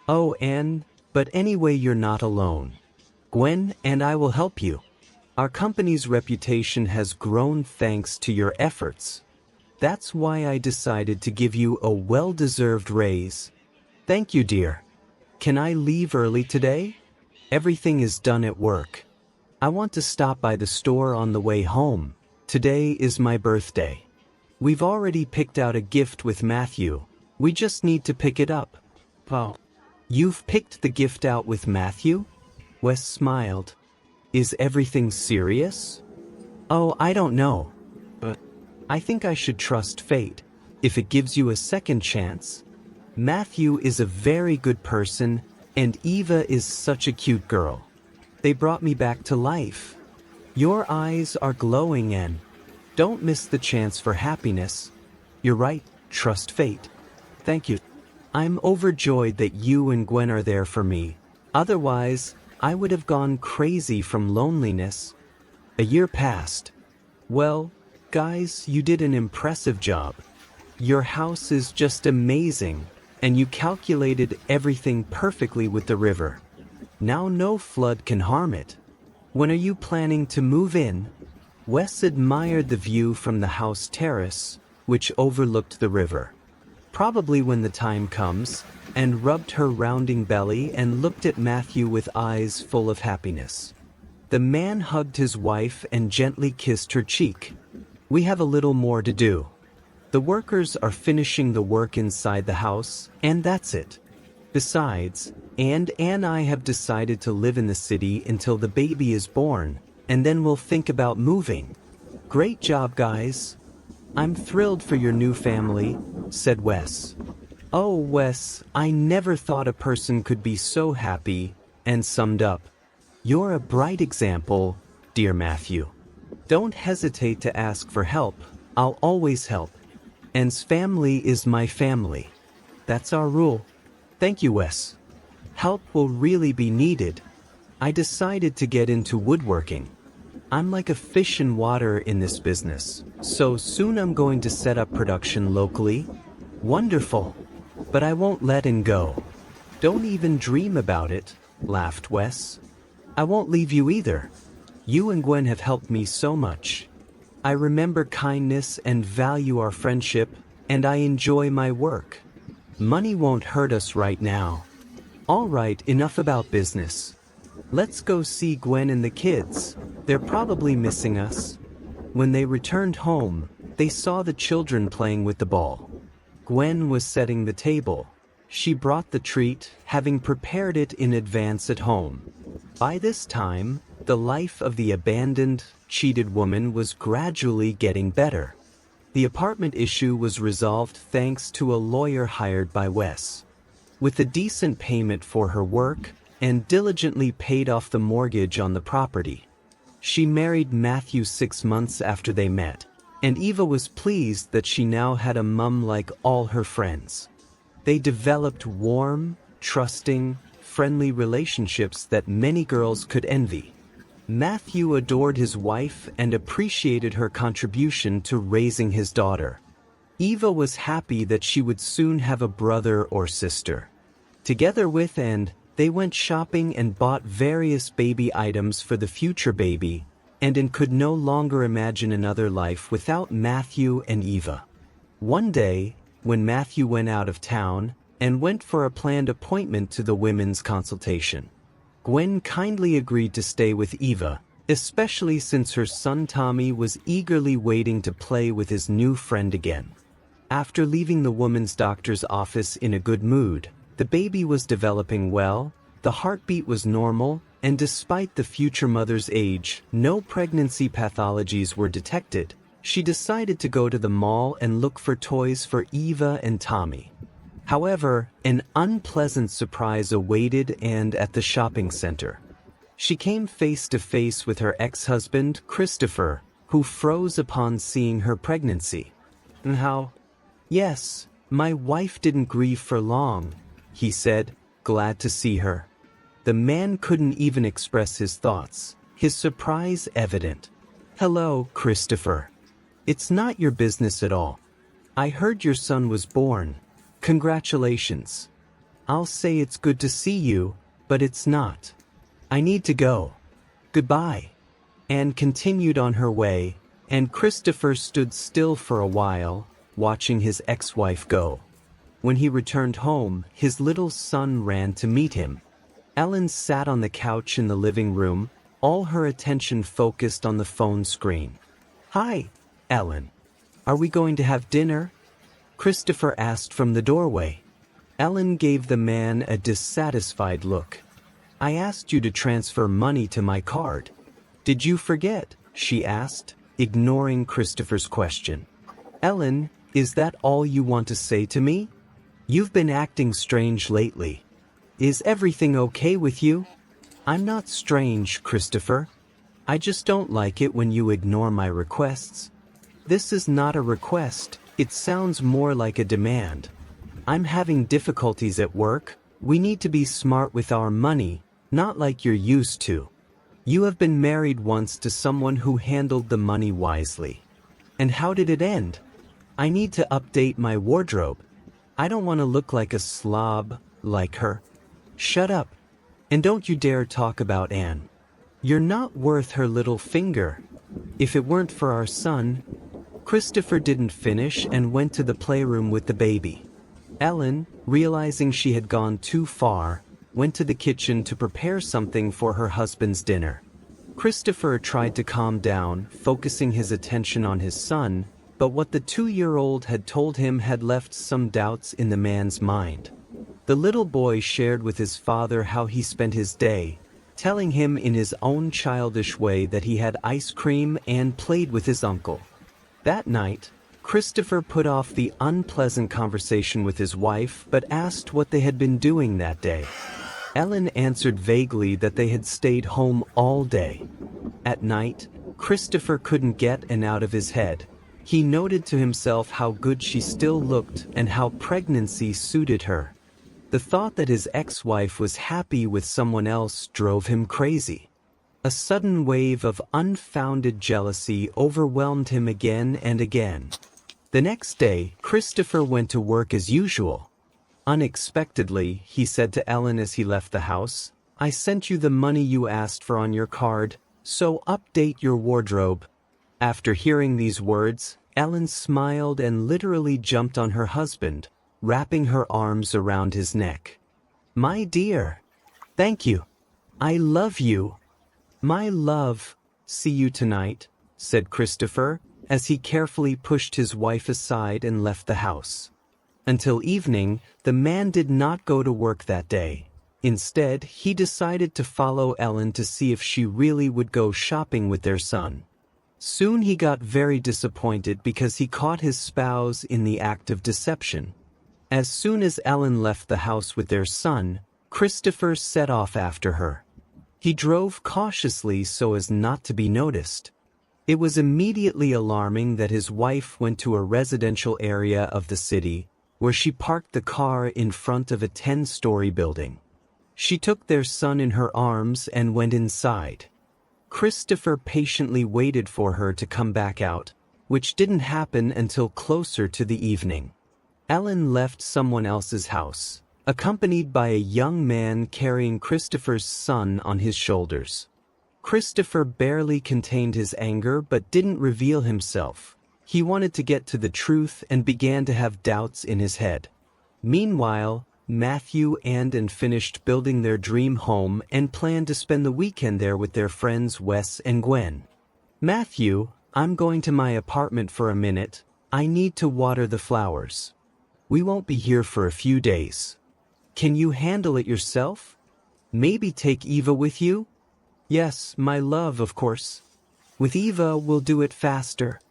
"Oh, Anne, but anyway you're not alone. Gwen and I will help you. Our company's reputation has grown thanks to your efforts. That's why I decided to give you a well-deserved raise." "Thank you, dear. Can I leave early today? Everything is done at work. I want to stop by the store on the way home. Today is my birthday. We've already picked out a gift with Matthew. We just need to pick it up." "Oh, you've picked the gift out with Matthew?" Wes smiled. "Is everything serious?" "Oh, I don't know. But I think I should trust fate, if it gives you a second chance. Matthew is a very good person, and Eva is such a cute girl. They brought me back to life. Your eyes are glowing, Anne. Don't miss the chance for happiness. You're right, trust fate." "Thank you. I'm overjoyed that you and Gwen are there for me. Otherwise, I would have gone crazy from loneliness." A year passed. "Well, guys, you did an impressive job. Your house is just amazing, and you calculated everything perfectly with the river. Now no flood can harm it. When are you planning to move in?" Wes admired the view from the house terrace, which overlooked the river. "Probably when the time comes," and rubbed her rounding belly and looked at Matthew with eyes full of happiness. The man hugged his wife and gently kissed her cheek. "We have a little more to do. The workers are finishing the work inside the house, and that's it. Besides, Anne and I have decided to live in the city until the baby is born, and then we'll think about moving." "Great job, guys. I'm thrilled for your new family," said Wes. "Oh, Wes, I never thought a person could be so happy, and summed up, "You're a bright example, dear Matthew. Don't hesitate to ask for help. I'll always help. And's family is my family. That's our rule." Thank you, Wes. Help will really be needed. I decided to get into woodworking. I'm like a fish in water in this business, so soon I'm going to set up production locally. Wonderful. But I won't let him go. Don't even dream about it, laughed Wes. I won't leave you either. You and Gwen have helped me so much. I remember kindness and value our friendship, and I enjoy my work. Money won't hurt us right now. All right, enough about business. Let's go see Gwen and the kids. They're probably missing us. When they returned home, they saw the children playing with the ball. Gwen was setting the table. She brought the treat, having prepared it in advance at home. By this time, the life of the abandoned, cheated woman was gradually getting better. The apartment issue was resolved thanks to a lawyer hired by Wes. With a decent payment for her work, and diligently paid off the mortgage on the property. She married Matthew 6 months after they met, and Eva was pleased that she now had a mum like all her friends. They developed warm, trusting, friendly relationships that many girls could envy. Matthew adored his wife and appreciated her contribution to raising his daughter. Eva was happy that she would soon have a brother or sister. Together with they went shopping and bought various baby items for the future baby, and could no longer imagine another life without Matthew and Eva. One day, when Matthew went out of town, and went for a planned appointment to the women's consultation, Gwen kindly agreed to stay with Eva, especially since her son Tommy was eagerly waiting to play with his new friend again. After leaving the woman's doctor's office in a good mood, the baby was developing well, the heartbeat was normal, and despite the future mother's age, no pregnancy pathologies were detected. She decided to go to the mall and look for toys for Eva and Tommy. However, an unpleasant surprise awaited Anne at the shopping center. She came face to face with her ex-husband, Christopher, who froze upon seeing her pregnancy. "And how?" "Yes, my wife didn't grieve for long," he said, glad to see her. The man couldn't even express his thoughts, his surprise evident. "Hello, Christopher. It's not your business at all. I heard your son was born. Congratulations. I'll say it's good to see you, but it's not. I need to go. Goodbye." Anne continued on her way, and Christopher stood still for a while, watching his ex-wife go. When he returned home, his little son ran to meet him. Ellen sat on the couch in the living room, all her attention focused on the phone screen. "Hi, Ellen. Are we going to have dinner?" Christopher asked from the doorway. Ellen gave the man a dissatisfied look. "I asked you to transfer money to my card. Did you forget?" she asked, ignoring Christopher's question. "Ellen, is that all you want to say to me? You've been acting strange lately. Is everything okay with you?" "I'm not strange, Christopher. I just don't like it when you ignore my requests." "This is not a request, it sounds more like a demand. I'm having difficulties at work, we need to be smart with our money, not like you're used to. You have been married once to someone who handled the money wisely. And how did it end? I need to update my wardrobe. I don't want to look like a slob, like her." "Shut up. And don't you dare talk about Anne. You're not worth her little finger. If it weren't for our son..." Christopher didn't finish and went to the playroom with the baby. Ellen, realizing she had gone too far, went to the kitchen to prepare something for her husband's dinner. Christopher tried to calm down, focusing his attention on his son, but what the 2-year-old had told him had left some doubts in the man's mind. The little boy shared with his father how he spent his day, telling him in his own childish way that he had ice cream and played with his uncle. That night, Christopher put off the unpleasant conversation with his wife but asked what they had been doing that day. Ellen answered vaguely that they had stayed home all day. At night, Christopher couldn't get an out of his head. He noted to himself how good she still looked and how pregnancy suited her. The thought that his ex-wife was happy with someone else drove him crazy. A sudden wave of unfounded jealousy overwhelmed him again and again. The next day, Christopher went to work as usual. Unexpectedly, he said to Ellen as he left the house, "I sent you the money you asked for on your card, so update your wardrobe." After hearing these words, Ellen smiled and literally jumped on her husband, wrapping her arms around his neck. "My dear, thank you. I love you." "My love, see you tonight," said Christopher, as he carefully pushed his wife aside and left the house. Until evening, the man did not go to work that day. Instead, he decided to follow Ellen to see if she really would go shopping with their son. Soon he got very disappointed because he caught his spouse in the act of deception. As soon as Ellen left the house with their son, Christopher set off after her. He drove cautiously so as not to be noticed. It was immediately alarming that his wife went to a residential area of the city, where she parked the car in front of a 10-story building. She took their son in her arms and went inside. Christopher patiently waited for her to come back out, which didn't happen until closer to the evening. Ellen left someone else's house, accompanied by a young man carrying Christopher's son on his shoulders. Christopher barely contained his anger but didn't reveal himself. He wanted to get to the truth and began to have doubts in his head. Meanwhile, Matthew and finished building their dream home and planned to spend the weekend there with their friends Wes and Gwen. "Matthew, I'm going to my apartment for a minute. I need to water the flowers. We won't be here for a few days. Can you handle it yourself? Maybe take Eva with you?" "Yes, my love, of course. With Eva, we'll do it faster."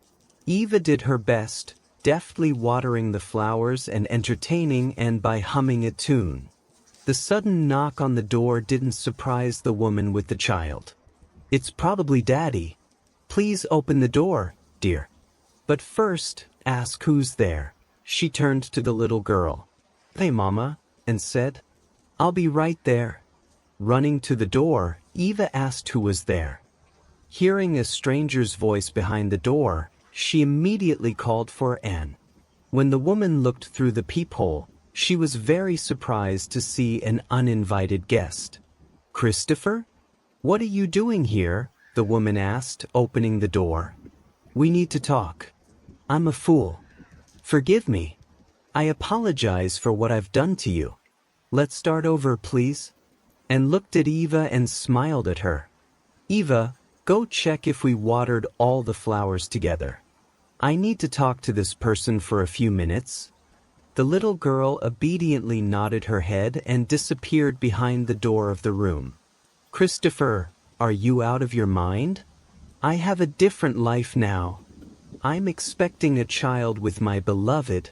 Eva did her best, deftly watering the flowers and entertaining and by humming a tune. The sudden knock on the door didn't surprise the woman with the child. "It's probably Daddy. Please open the door, dear. But first, ask who's there." She turned to the little girl. "Hey, Mama," and said, "I'll be right there." Running to the door, Eva asked who was there. Hearing a stranger's voice behind the door, she immediately called for Anne. When the woman looked through the peephole, she was very surprised to see an uninvited guest. "Christopher? What are you doing here?" the woman asked, opening the door. "We need to talk. I'm a fool. Forgive me. I apologize for what I've done to you. Let's start over, please." And looked at Eva and smiled at her. "Eva, go check if we watered all the flowers together. I need to talk to this person for a few minutes." The little girl obediently nodded her head and disappeared behind the door of the room. "Christopher, are you out of your mind? I have a different life now. I'm expecting a child with my beloved.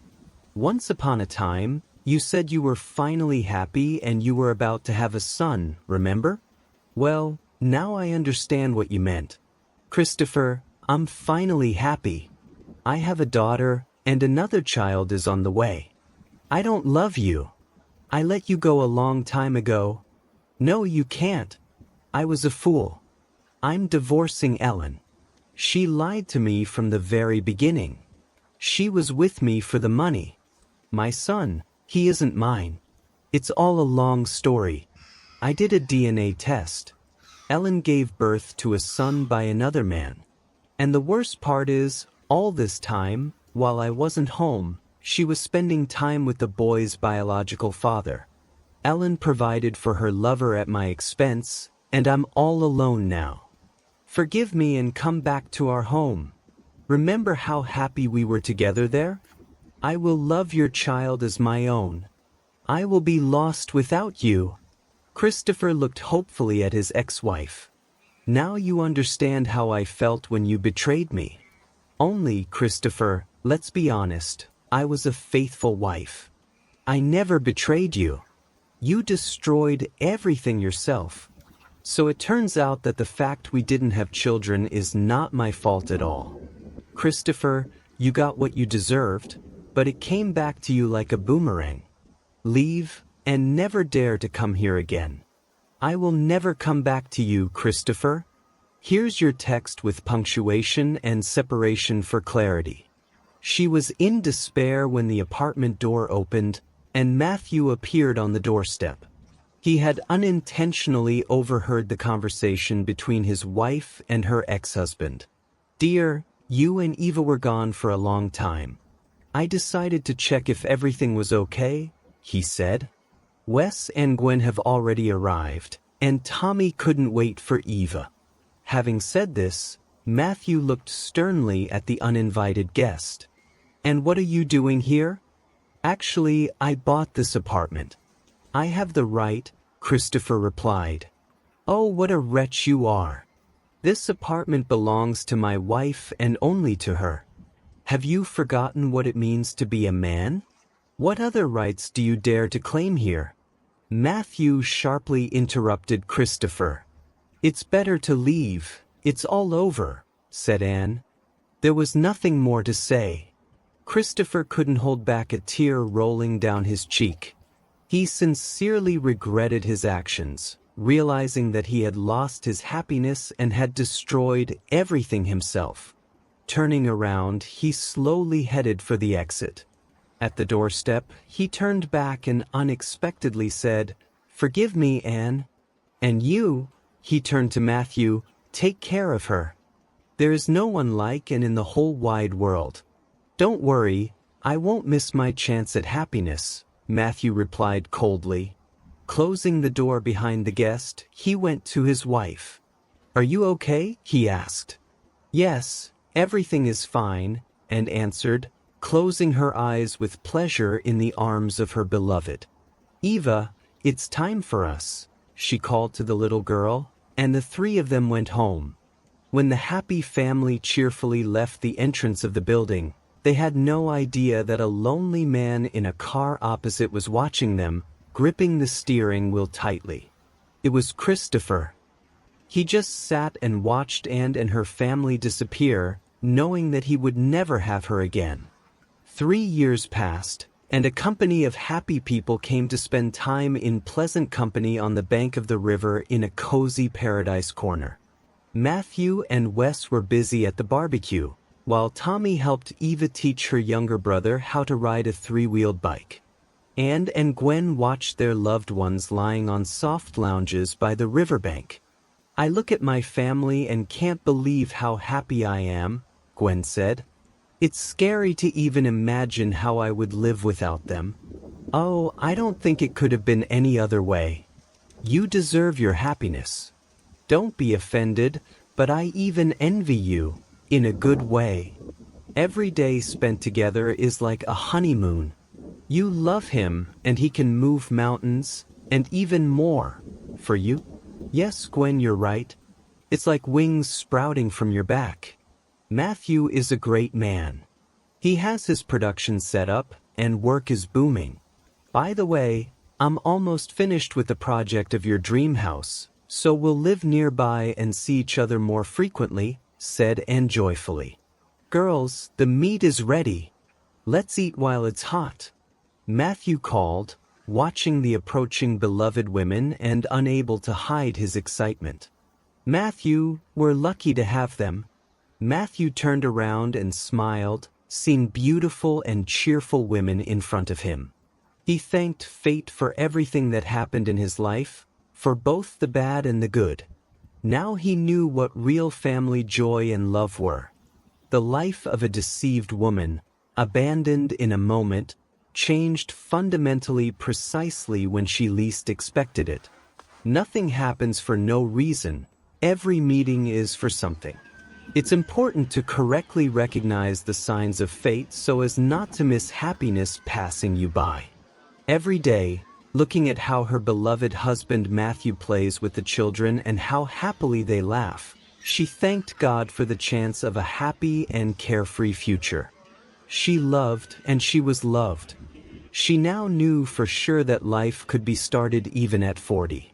Once upon a time, you said you were finally happy and you were about to have a son, remember? Well, now I understand what you meant. Christopher, I'm finally happy. I have a daughter, and another child is on the way. I don't love you. I let you go a long time ago. No, you can't. I was a fool. I'm divorcing Ellen. She lied to me from the very beginning. She was with me for the money. My son, he isn't mine. It's all a long story. I did a DNA test. Ellen gave birth to a son by another man. And the worst part is, all this time, while I wasn't home, she was spending time with the boy's biological father. Ellen provided for her lover at my expense, and I'm all alone now. Forgive me and come back to our home. Remember how happy we were together there? I will love your child as my own. I will be lost without you." Christopher looked hopefully at his ex-wife. "Now you understand how I felt when you betrayed me. Only, Christopher, let's be honest, I was a faithful wife. I never betrayed you. You destroyed everything yourself. So it turns out that the fact we didn't have children is not my fault at all. Christopher, you got what you deserved, but it came back to you like a boomerang. Leave, and never dare to come here again. I will never come back to you, Christopher. Here's your text with punctuation and separation for clarity. She was in despair when the apartment door opened, and Matthew appeared on the doorstep. He had unintentionally overheard the conversation between his wife and her ex-husband. Dear, you and Eva were gone for a long time. I decided to check if everything was okay, he said. Wes and Gwen have already arrived, and Tommy couldn't wait for Eva. Having said this, Matthew looked sternly at the uninvited guest. And what are you doing here? Actually, I bought this apartment. I have the right, Christopher replied. Oh, what a wretch you are. This apartment belongs to my wife and only to her. Have you forgotten what it means to be a man? What other rights do you dare to claim here? Matthew sharply interrupted Christopher. It's better to leave, it's all over, said Anne. There was nothing more to say. Christopher couldn't hold back a tear rolling down his cheek. He sincerely regretted his actions, realizing that he had lost his happiness and had destroyed everything himself. Turning around, he slowly headed for the exit. At the doorstep, he turned back and unexpectedly said, "Forgive me, Anne. And you," he turned to Matthew, "take care of her. There is no one like Anne in the whole wide world." "Don't worry, I won't miss my chance at happiness," Matthew replied coldly. Closing the door behind the guest, he went to his wife. "Are you okay?" he asked. "Yes, everything is fine," Anne answered, closing her eyes with pleasure in the arms of her beloved. "Eva, it's time for us," she called to the little girl, and the three of them went home. When the happy family cheerfully left the entrance of the building, they had no idea that a lonely man in a car opposite was watching them, gripping the steering wheel tightly. It was Christopher. He just sat and watched Anne and her family disappear, knowing that he would never have her again. 3 years passed, and a company of happy people came to spend time in pleasant company on the bank of the river in a cozy paradise corner. Matthew and Wes were busy at the barbecue, while Tommy helped Eva teach her younger brother how to ride a 3-wheeled bike. Anne and Gwen watched their loved ones lying on soft lounges by the riverbank. "I look at my family and can't believe how happy I am," Gwen said. "It's scary to even imagine how I would live without them. Oh, I don't think it could have been any other way. You deserve your happiness. Don't be offended, but I even envy you, in a good way. Every day spent together is like a honeymoon. You love him, and he can move mountains, and even more, for you. Yes, Gwen, you're right. It's like wings sprouting from your back. Matthew is a great man. He has his production set up, and work is booming. By the way, I'm almost finished with the project of your dream house, so we'll live nearby and see each other more frequently," said Anne joyfully. "Girls, the meat is ready. Let's eat while it's hot," Matthew called, watching the approaching beloved women and unable to hide his excitement. "Matthew, we're lucky to have them." Matthew turned around and smiled, seeing beautiful and cheerful women in front of him. He thanked fate for everything that happened in his life, for both the bad and the good. Now he knew what real family joy and love were. The life of a deceived woman, abandoned in a moment, changed fundamentally precisely when she least expected it. Nothing happens for no reason. Every meeting is for something. It's important to correctly recognize the signs of fate so as not to miss happiness passing you by. Every day, looking at how her beloved husband Matthew plays with the children and how happily they laugh, she thanked God for the chance of a happy and carefree future. She loved and she was loved. She now knew for sure that life could be started even at 40.